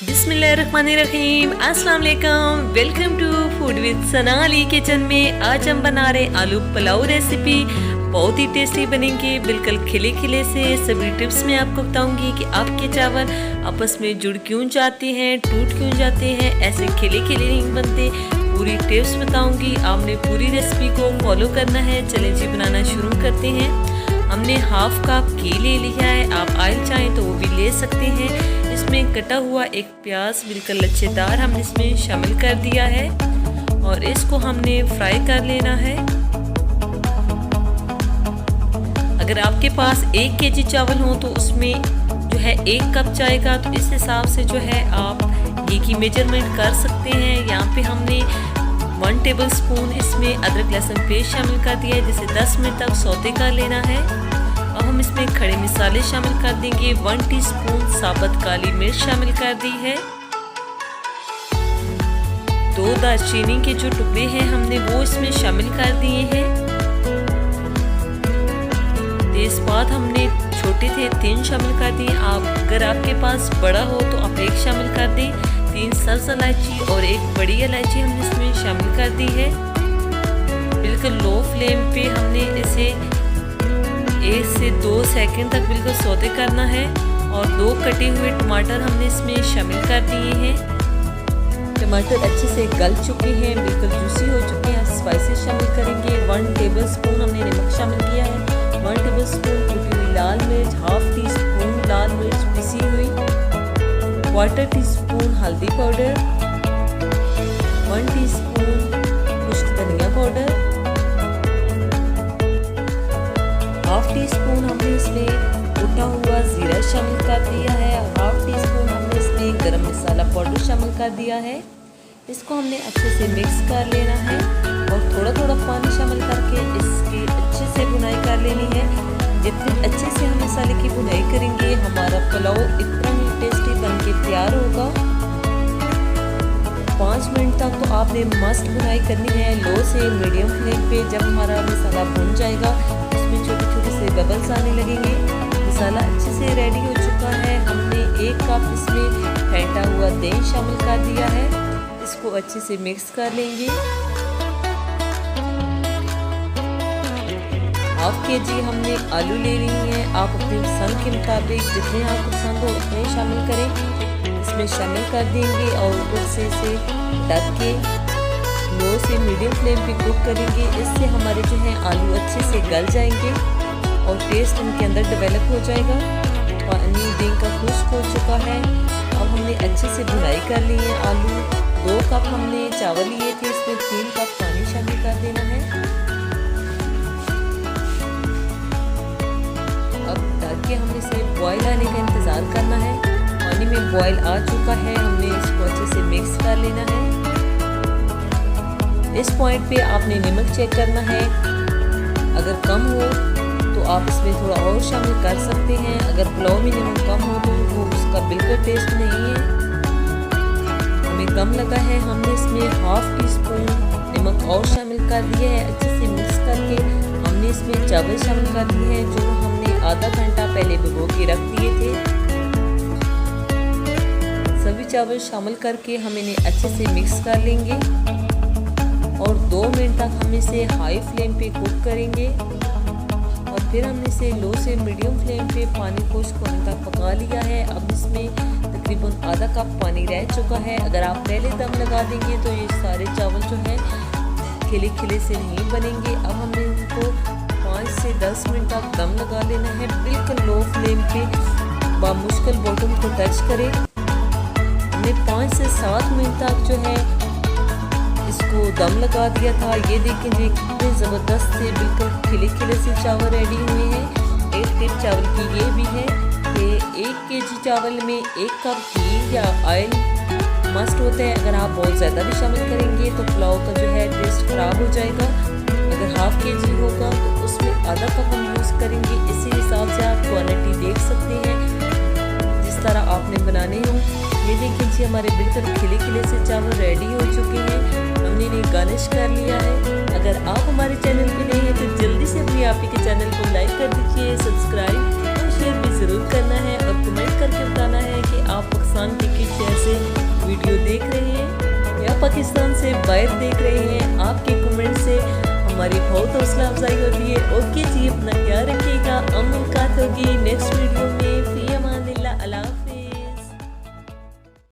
बिस्मिल्लाहिर्रहमानिर्रहीम, अस्सलाम वालेकुम। Welcome to food with Sana Ali kitchen में। आज हम बना रहे आलू पुलाव रेसिपी। बहुत ही टेस्टी बनेंगे, बिल्कुल खिले खिले से। सभी टिप्स मैं आपको बताऊंगी कि आपके चावल आपस में जुड़ क्यों जाते हैं, टूट क्यों जाते हैं, ऐसे खिले खिले नहीं बनते। पूरी टिप्स बताऊंगी, आपने पूरी रेसिपी को फॉलो करना है। चलें जी, बनाना शुरू करते हैं। हमने हाफ कप घी ले लिया है, आप ऑयल चाहें तो वो भी ले सकते हैं। इसमें कटा हुआ एक प्याज बिल्कुल लच्छेदार हमने इसमें शामिल कर दिया है और इसको हमने फ्राई कर लेना है। अगर आपके पास 1 केजी चावल हो तो उसमें जो है 1 कप जाएगा, तो इस हिसाब से जो है आप घी की मेजरमेंट कर सकते हैं। यहाँ पे हमने 1 टेबल स्पून इसमें अदरक लहसुन पेस्ट शामिल कर दिया है, जिसे 10 मिनट तक सौते कर लेना है। अब हम इसमें खड़े मसाले शामिल कर देंगे। 1 टीस्पून साबुत काली मिर्च शामिल कर दी है। 2 दालचीनी के जो टुकड़े हैं हमने वो इसमें शामिल कर दिए हैं। तेजपात हमने छोटे थे 3 शामिल कर दिए। अगर आपके पास बड़ा हो तो आप 1 शामिल कर दें। 3 सब्ज इलायची और 1 बड़ी इलायची हमने इसमें शामिल कर दी है। बिल्कुल लो फ्लेम पे हमने इसे 1 से 2 सेकंड तक बिल्कुल सौते करना है। और 2 कटे हुए टमाटर हमने इसमें शामिल कर दिए हैं। टमाटर अच्छे से गल चुके हैं, बिल्कुल जूसी हो चुके हैं। स्पाइसेस शामिल करेंगे। 1 टेबल स्पून हमने नमक शामिल किया है। 1 टेबल स्पून कुटी हुई लाल मिर्च, ½ टीस्पून लाल मिर्च पिसी हुई, 1/4 टीस्पून हल्दी पाउडर, 1 टीस्पून खुश्क धनिया पाउडर, ½ टीस्पून हमने इसमें कुटा हुआ जीरा शामिल कर दिया है। 1/2 टीस्पून हमने इसमें गरम मसाला पाउडर शामिल कर दिया है। इसको हमने अच्छे से मिक्स कर लेना है और थोड़ा थोड़ा पानी शामिल करके इसकी अच्छे से भुनाई कर लेनी है। जितने अच्छे से हम मसाले की भुनाई करेंगे, हमारा पुलाव इतना ही टेस्टी बनके तैयार होगा। 5 मिनट तक तो आपने मस्त भुनाई करनी है, लो से मीडियम फ्लेम पे। जब हमारा मसाला भुन जाएगा, उसमें छोटे छोटे से बबल्स आने लगेंगे। मसाला अच्छे से रेडी हो चुका है। हमने 1 कप इसमें फेंटा हुआ दही शामिल कर दिया है। इसको अच्छे से मिक्स कर लेंगे। ½ केजी हमने आलू ले लिए हैं। आप अपने पसंद के मुताबिक जितने आपको पसंद हो उतने शामिल करें। इसमें शामिल कर देंगे और ऊपर से इसे ढक के लो से मीडियम फ्लेम पे कुक करेंगे। इससे हमारे जो है आलू अच्छे से गल जाएंगे और टेस्ट इनके अंदर डेवलप हो जाएगा। पानी दिन का खुश्क हो चुका है। अब हमने अच्छे से भुनाई कर ली है। आलू 2 कप हमने चावल लिए थे, इसमें 3 कप पानी शामिल कर देना है। अब ढक के हमने इसे बॉयल आने का इंतज़ार करना है। पानी में बॉयल आ चुका है, हमने इसको अच्छे से मिक्स कर लेना है। इस पॉइंट पे आपने नमक चेक करना है। अगर कम हो तो आप इसमें थोड़ा और शामिल कर सकते हैं। अगर पुलाव में नमक कम हो तो वो उसका बिल्कुल टेस्ट नहीं है। हमें कम लगा है, हमने इसमें ½ टीस्पून नमक और शामिल कर दिया है। अच्छे से मिक्स करके हमने इसमें चावल शामिल कर दिए हैं, जो हमने आधा घंटा पहले भिगो के रख दिए थे। सभी चावल शामिल करके हम इन्हें अच्छे से मिक्स कर लेंगे और 2 मिनट तक हम इसे हाई फ्लेम पे कुक करेंगे। और फिर हमने इसे लो से मीडियम फ्लेम पे पानी खुश्क होने तक पका लिया है। अब इसमें तकरीबन आधा कप पानी रह चुका है। अगर आप पहले दम लगा देंगे तो ये सारे चावल जो हैं खिले खिले से नहीं बनेंगे। अब हमने इनको 5 से 10 मिनट तक दम लगा लेना है, बिल्कुल लो फ्लेम पे, बामुश्किल बॉटम को टच करें। हमने 5 से 7 मिनट तक जो है इसको दम लगा दिया था। ये देखें जी कितने ज़बरदस्त से बिल्कुल खिले खिले से चावल रेडी हुए हैं। 1 टिप चावल की ये भी है कि 1 केजी चावल में 1 कप घी या ऑयल मस्ट होता है। अगर आप बहुत ज़्यादा भी शामिल करेंगे तो पुलाव का जो है टेस्ट ख़राब हो जाएगा। अगर ½ केजी होगा तो उसमें आधा कप हम यूज़ करेंगे। इसी हिसाब से आप क्वांटिटी देख सकते हैं जिस तरह आपने बनाने हो। ये देखिए जी हमारे बिल्कुल खिले खिले से चावल रेडी हो चुके हैं। हमने इन्हें गार्निश कर लिया है। अगर आप हमारे चैनल पे नए हैं तो जल्दी से अपने आप ही के चैनल को लाइक कर दीजिए, सब्सक्राइब और शेयर भी ज़रूर करना है और कमेंट करके बताना है कि आप पाकिस्तान के किस शहर से वीडियो देख रहे हैं या पाकिस्तान से बाहर देख रहे हैं। आपके कमेंट से हमारी बहुत हौसला अफजाई होती है। ओके जी, अपना ख्याल रखिएगा। मुलाकात होगी नेक्स्ट वीडियो में।